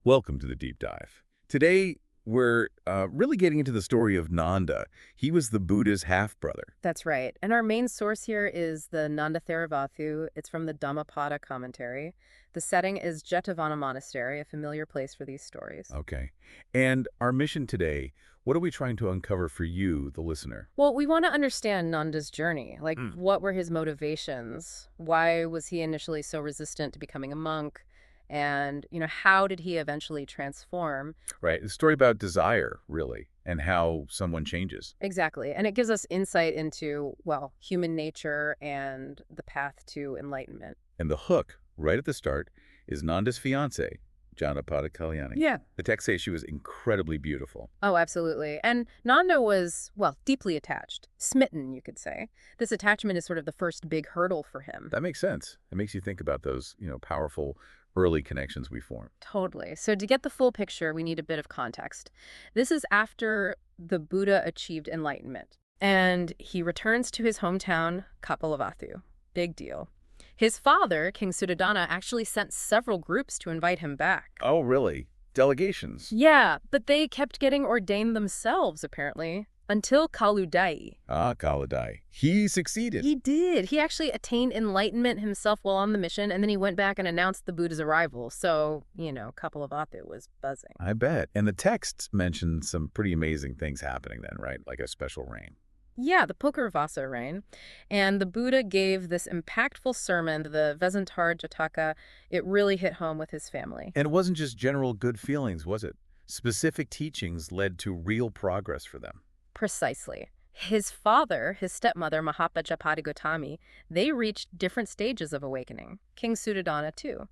Welcome to the deep dive. Today, we're really getting into the story of Nanda. He was the Buddha's half-brother. That's right. And our main source here is the Nandatthera Vatthu. It's from the Dhammapada commentary. The setting is Jetavana Monastery, a familiar place for these stories. Okay. And our mission today, what are we trying to uncover for you, the listener? Well, we want to understand Nanda's journey. Like, what were his motivations? Why was he initially so resistant to becoming a monk? And, how did he eventually transform? Right. The story about desire, really, and how someone changes. Exactly. And it gives us insight into, well, human nature and the path to enlightenment. And the hook, right at the start, is Nanda's fiancée, Janapada Kalyani. Yeah. The text says she was incredibly beautiful. Oh, absolutely. And Nanda was, well, deeply attached. Smitten, you could say. This attachment is sort of the first big hurdle for him. That makes sense. It makes you think about those, powerful early connections we form. Totally. So to get the full picture, we need a bit of context. This is after the Buddha achieved enlightenment, and he returns to his hometown, Kapilavatthu. Big deal. His father, King Suddhodana, actually sent several groups to invite him back. Oh, really? Delegations? Yeah, but they kept getting ordained themselves, apparently, until Kaludai. Ah, Kaludai. He succeeded. He did. He actually attained enlightenment himself while on the mission, and then he went back and announced the Buddha's arrival. So, Kapilavatthu was buzzing. I bet. And the texts mention some pretty amazing things happening then, right? Like a special rain. Yeah, the Pukarvasa reign. And the Buddha gave this impactful sermon, the Vesantar Jataka. It really hit home with his family. And it wasn't just general good feelings, was it? Specific teachings led to real progress for them. Precisely. His father, his stepmother, Mahapajapati Gautami, they reached different stages of awakening. King Suddhodana, too,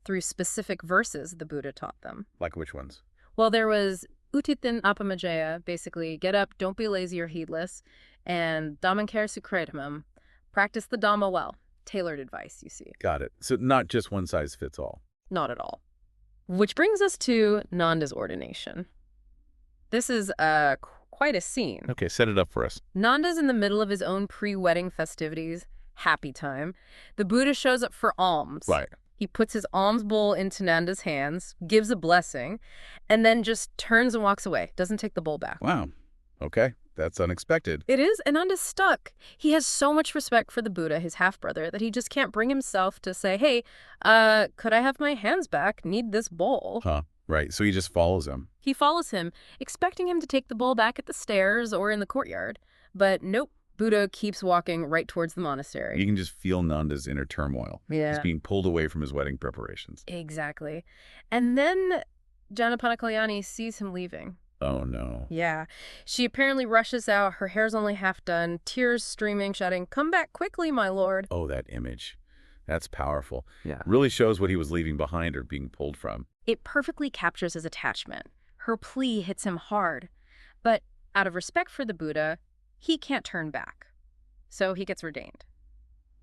through specific verses the Buddha taught them. Like which ones? Well, there was Utitin Apamajaya, basically, get up, don't be lazy or heedless, and Dhammankara Sukritamam, practice the Dhamma well. Tailored advice, you see. Got it. So not just one size fits all. Not at all. Which brings us to Nanda's ordination. This is quite a scene. Okay, set it up for us. Nanda's in the middle of his own pre-wedding festivities, happy time. The Buddha shows up for alms. Right. He puts his alms bowl into Nanda's hands, gives a blessing, and then just turns and walks away. Doesn't take the bowl back. Wow. Okay, that's unexpected. It is, and Nanda's stuck. He has so much respect for the Buddha, his half-brother, that he just can't bring himself to say, hey, could I have my hands back? Need this bowl. Huh. Right, so he just follows him. He follows him, expecting him to take the bowl back at the stairs or in the courtyard. But nope, Buddha keeps walking right towards the monastery. You can just feel Nanda's inner turmoil. Yeah. He's being pulled away from his wedding preparations. Exactly. And then Janapada Kalyani sees him leaving. Oh, no. Yeah. She apparently rushes out. Her hair's only half done, tears streaming, shouting, "Come back quickly, my lord." Oh, that image. That's powerful. Yeah. Really shows what he was leaving behind or being pulled from. It perfectly captures his attachment. Her plea hits him hard. But out of respect for the Buddha, he can't turn back. So he gets ordained.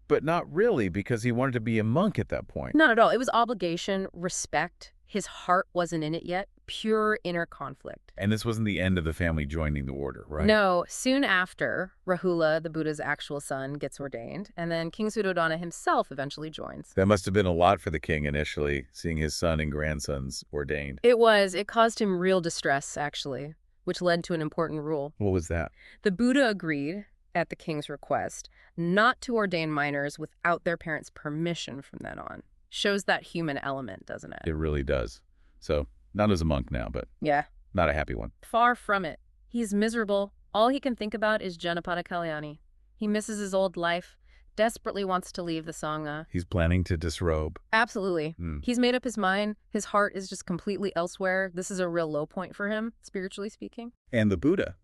But not really, because he wanted to be a monk at that point. Not at all. It was obligation, respect. His heart wasn't in it yet. Pure inner conflict. And this wasn't the end of the family joining the order, right? No. Soon after, Rahula, the Buddha's actual son, gets ordained, and then King Suddhodana himself eventually joins. That must have been a lot for the king initially, seeing his son and grandsons ordained. It was. It caused him real distress, actually, which led to an important rule. What was that? The Buddha agreed, at the king's request, not to ordain minors without their parents' permission from then on. Shows that human element, doesn't it? It really does. So, not as a monk now, but Yeah. not a happy one. Far from it. He's miserable. All he can think about is Janapada Kalyani. He misses his old life, desperately wants to leave the Sangha. He's planning to disrobe. Absolutely. He's made up his mind. His heart is just completely elsewhere. This is a real low point for him, spiritually speaking. And the Buddha.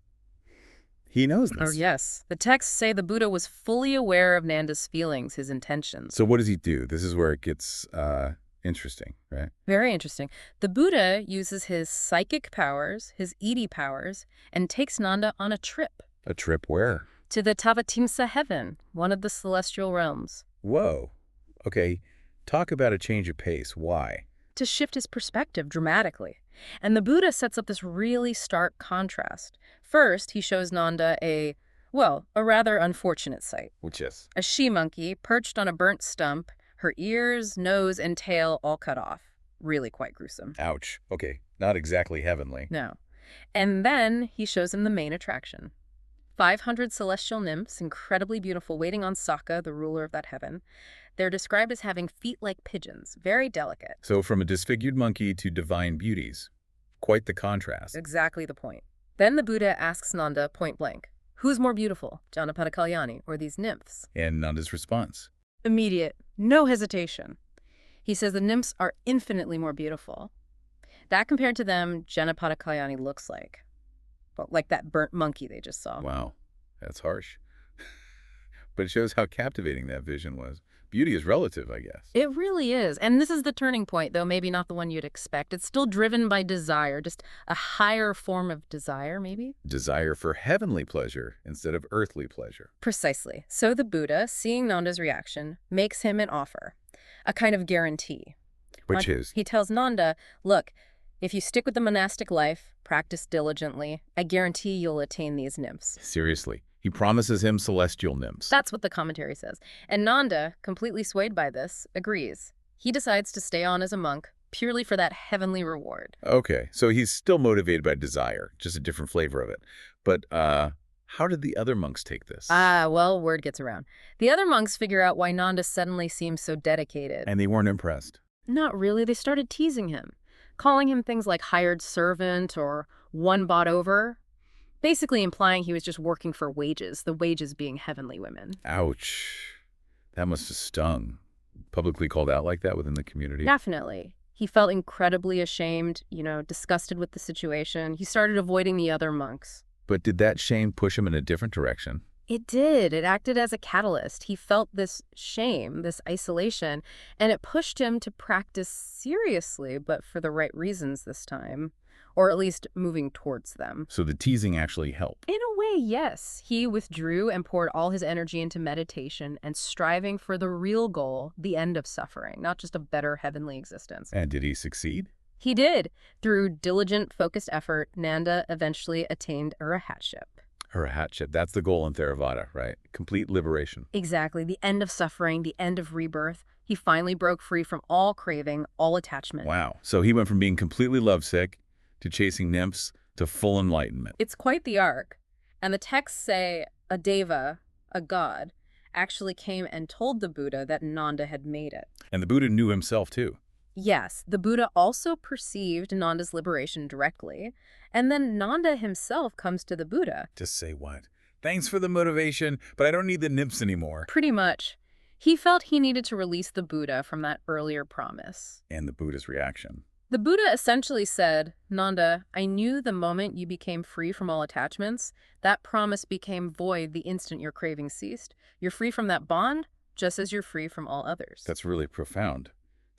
He knows this. Oh, yes. The texts say the Buddha was fully aware of Nanda's feelings, his intentions. So what does he do? This is where it gets interesting, right? Very interesting. The Buddha uses his psychic powers, his Iti powers, and takes Nanda on a trip. A trip where? To the Tavatimsa heaven, one of the celestial realms. Whoa. Okay, talk about a change of pace. Why? To shift his perspective dramatically. And the Buddha sets up this really stark contrast. First, he shows Nanda a rather unfortunate sight. Which is? A she-monkey perched on a burnt stump, her ears, nose, and tail all cut off. Really quite gruesome. Ouch. Okay, not exactly heavenly. No. And then he shows him the main attraction. 500 celestial nymphs, incredibly beautiful, waiting on Saka, the ruler of that heaven. They're described as having feet like pigeons, very delicate. So from a disfigured monkey to divine beauties. Quite the contrast. Exactly the point. Then the Buddha asks Nanda point blank, who's more beautiful, Janapada Kalyani or these nymphs? And Nanda's response. Immediate, no hesitation. He says the nymphs are infinitely more beautiful. That compared to them, Janapada Kalyani looks like. Well, like that burnt monkey they just saw. Wow, that's harsh. But it shows how captivating that vision was. Beauty is relative, I guess. It really is. And this is the turning point, though maybe not the one you'd expect. It's still driven by desire, just a higher form of desire, maybe? Desire for heavenly pleasure instead of earthly pleasure. Precisely. So the Buddha, seeing Nanda's reaction, makes him an offer, a kind of guarantee. Which is? He tells Nanda, look, if you stick with the monastic life, practice diligently, I guarantee you'll attain these nymphs. Seriously. He promises him celestial nymphs. That's what the commentary says. And Nanda, completely swayed by this, agrees. He decides to stay on as a monk purely for that heavenly reward. Okay, so he's still motivated by desire, just a different flavor of it. But how did the other monks take this? Well, word gets around. The other monks figure out why Nanda suddenly seems so dedicated. And they weren't impressed. Not really. They started teasing him, calling him things like hired servant or one bought over, basically implying he was just working for wages, the wages being heavenly women. Ouch. That must have stung. Publicly called out like that within the community? Definitely. He felt incredibly ashamed, disgusted with the situation. He started avoiding the other monks. But did that shame push him in a different direction? It did. It acted as a catalyst. He felt this shame, this isolation, and it pushed him to practice seriously, but for the right reasons this time, or at least moving towards them. So the teasing actually helped? In a way, yes. He withdrew and poured all his energy into meditation and striving for the real goal, the end of suffering, not just a better heavenly existence. And did he succeed? He did. Through diligent, focused effort, Nanda eventually attained arhatship. Arhatship, that's the goal in Theravada, right? Complete liberation. Exactly. The end of suffering, the end of rebirth. He finally broke free from all craving, all attachment. Wow. So he went from being completely lovesick to chasing nymphs to full enlightenment. It's quite the arc. And the texts say a deva, a god, actually came and told the Buddha that Nanda had made it. And the Buddha knew himself too. Yes, the Buddha also perceived Nanda's liberation directly, and then Nanda himself comes to the Buddha. To say what? Thanks for the motivation, but I don't need the nymphs anymore. Pretty much. He felt he needed to release the Buddha from that earlier promise. And the Buddha's reaction. The Buddha essentially said, Nanda, I knew the moment you became free from all attachments, that promise became void the instant your craving ceased. You're free from that bond, just as you're free from all others. That's really profound.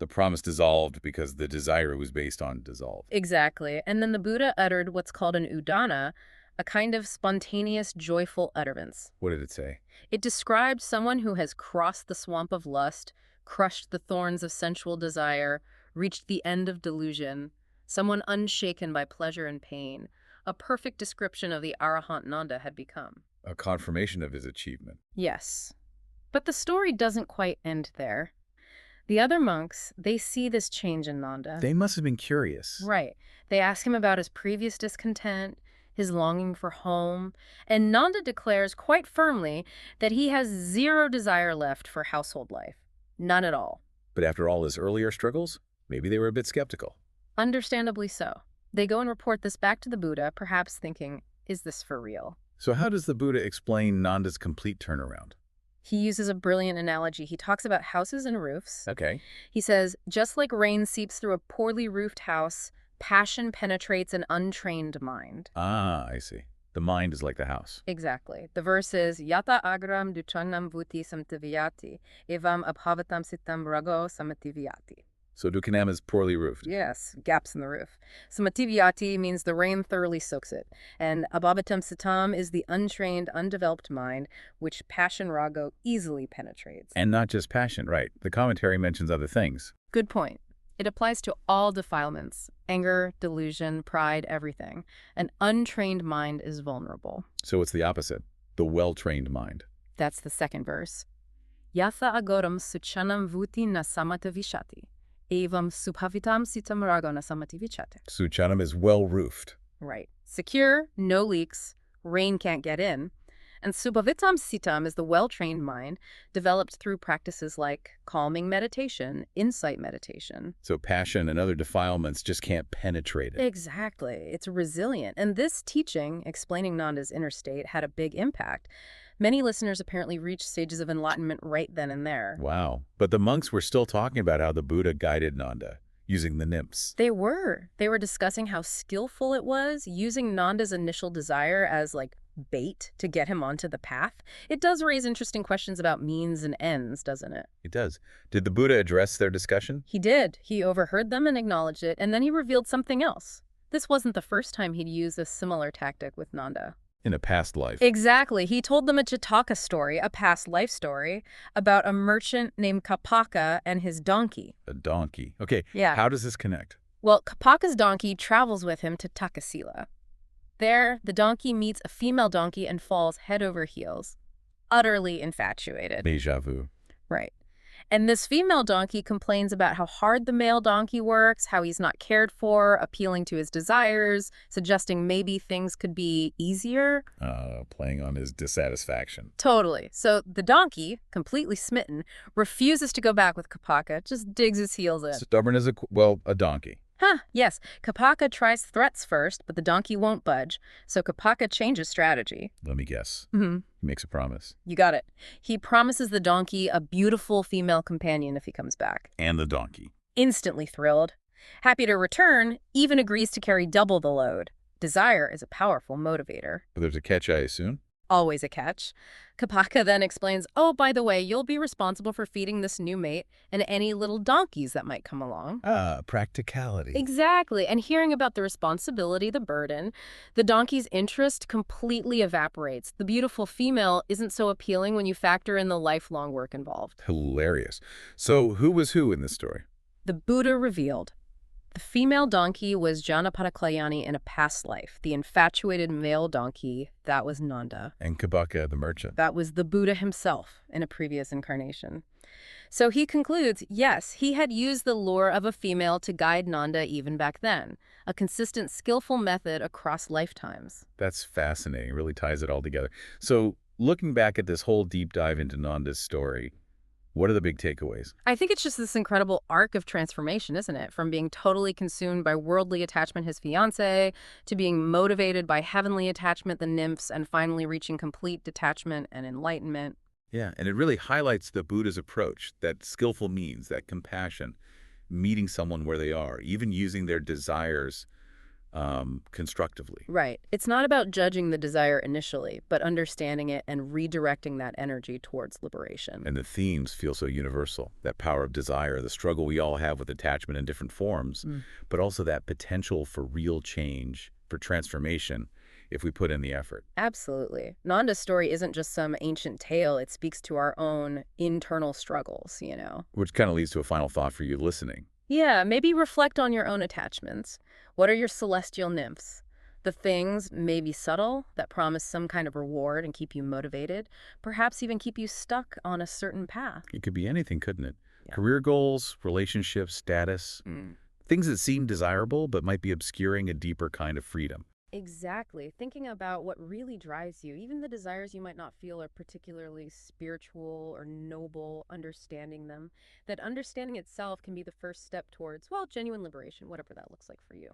The promise dissolved because the desire it was based on dissolved. Exactly. And then the Buddha uttered what's called an udana, a kind of spontaneous, joyful utterance. What did it say? It described someone who has crossed the swamp of lust, crushed the thorns of sensual desire, reached the end of delusion, someone unshaken by pleasure and pain. A perfect description of the Arahant Nanda had become. A confirmation of his achievement. Yes. But the story doesn't quite end there. The other monks, they see this change in Nanda. They must have been curious. Right. They ask him about his previous discontent, his longing for home, and Nanda declares quite firmly that he has zero desire left for household life. None at all. But after all his earlier struggles, maybe they were a bit skeptical. Understandably so. They go and report this back to the Buddha, perhaps thinking, is this for real? So how does the Buddha explain Nanda's complete turnaround? He uses a brilliant analogy. He talks about houses and roofs. Okay. He says, just like rain seeps through a poorly roofed house, passion penetrates an untrained mind. Ah, I see. The mind is like the house. Exactly. The verse is, Yata agram duchanam vuti samtiviyati, evam abhavatam sitam rago samativiyati. So Dukanam is poorly roofed. Yes, gaps in the roof. Samativiyati means the rain thoroughly soaks it. And abhavatam sitam is the untrained, undeveloped mind, which passion rago easily penetrates. And not just passion, right. The commentary mentions other things. Good point. It applies to all defilements, anger, delusion, pride, everything. An untrained mind is vulnerable. So it's the opposite, the well-trained mind. That's the second verse. Yatha agoram suchanam vuti na samatavishati. Evam subhavitam sitam ragona samativichate. Suchanam is well-roofed. Right. Secure, no leaks, rain can't get in. And Subhavitam Sitam is the well-trained mind developed through practices like calming meditation, insight meditation. So passion and other defilements just can't penetrate it. Exactly. It's resilient. And this teaching, explaining Nanda's inner state, had a big impact. Many listeners apparently reached stages of enlightenment right then and there. Wow. But the monks were still talking about how the Buddha guided Nanda, using the nymphs. They were. They were discussing how skillful it was, using Nanda's initial desire as, like, bait to get him onto the path. It does raise interesting questions about means and ends, doesn't it? It does. Did the Buddha address their discussion? He did. He overheard them and acknowledged it, and then he revealed something else. This wasn't the first time he'd used a similar tactic with Nanda. In a past life. Exactly. He told them a Jataka story, a past life story, about a merchant named Kapaka and his donkey. A donkey. Okay, Yeah. how does this connect? Well, Kapaka's donkey travels with him to Takasila. There, the donkey meets a female donkey and falls head over heels, utterly infatuated. Déjà vu. Right. And this female donkey complains about how hard the male donkey works, how he's not cared for, appealing to his desires, suggesting maybe things could be easier. Playing on his dissatisfaction. Totally. So the donkey, completely smitten, refuses to go back with Kapaka, just digs his heels in. Stubborn as a donkey. Huh, yes. Kapaka tries threats first, but the donkey won't budge, so Kapaka changes strategy. Let me guess. Mm-hmm. He makes a promise. You got it. He promises the donkey a beautiful female companion if he comes back. And the donkey. Instantly thrilled. Happy to return, even agrees to carry double the load. Desire is a powerful motivator. But there's a catch, I assume? Always a catch. Kapaka then explains, oh, by the way, you'll be responsible for feeding this new mate and any little donkeys that might come along. Practicality. Exactly. And hearing about the responsibility, the burden, the donkey's interest completely evaporates. The beautiful female isn't so appealing when you factor in the lifelong work involved. Hilarious. So who was who in this story? The Buddha revealed. The female donkey was Janapadaklayani in a past life. The infatuated male donkey, that was Nanda. And Kabaka, the merchant. That was the Buddha himself in a previous incarnation. So he concludes, yes, he had used the lure of a female to guide Nanda even back then, a consistent, skillful method across lifetimes. That's fascinating. It really ties it all together. So looking back at this whole deep dive into Nanda's story, what are the big takeaways? I think it's just this incredible arc of transformation, isn't it? From being totally consumed by worldly attachment, his fiancée, to being motivated by heavenly attachment, the nymphs, and finally reaching complete detachment and enlightenment. Yeah, and it really highlights the Buddha's approach, that skillful means, that compassion, meeting someone where they are, even using their desires constructively. Right. It's not about judging the desire initially, but understanding it and redirecting that energy towards liberation. And the themes feel so universal, that power of desire, the struggle we all have with attachment in different forms, but also that potential for real change, for transformation, if we put in the effort. Absolutely. Nanda's story isn't just some ancient tale. It speaks to our own internal struggles, you know. Which kind of leads to a final thought for you listening. Yeah, maybe reflect on your own attachments. What are your celestial nymphs? The things, maybe subtle, that promise some kind of reward and keep you motivated, perhaps even keep you stuck on a certain path. It could be anything, couldn't it? Yeah. Career goals, relationships, status, things that seem desirable but might be obscuring a deeper kind of freedom. Exactly. Thinking about what really drives you, even the desires you might not feel are particularly spiritual or noble, understanding them. That understanding itself can be the first step towards, well, genuine liberation, whatever that looks like for you.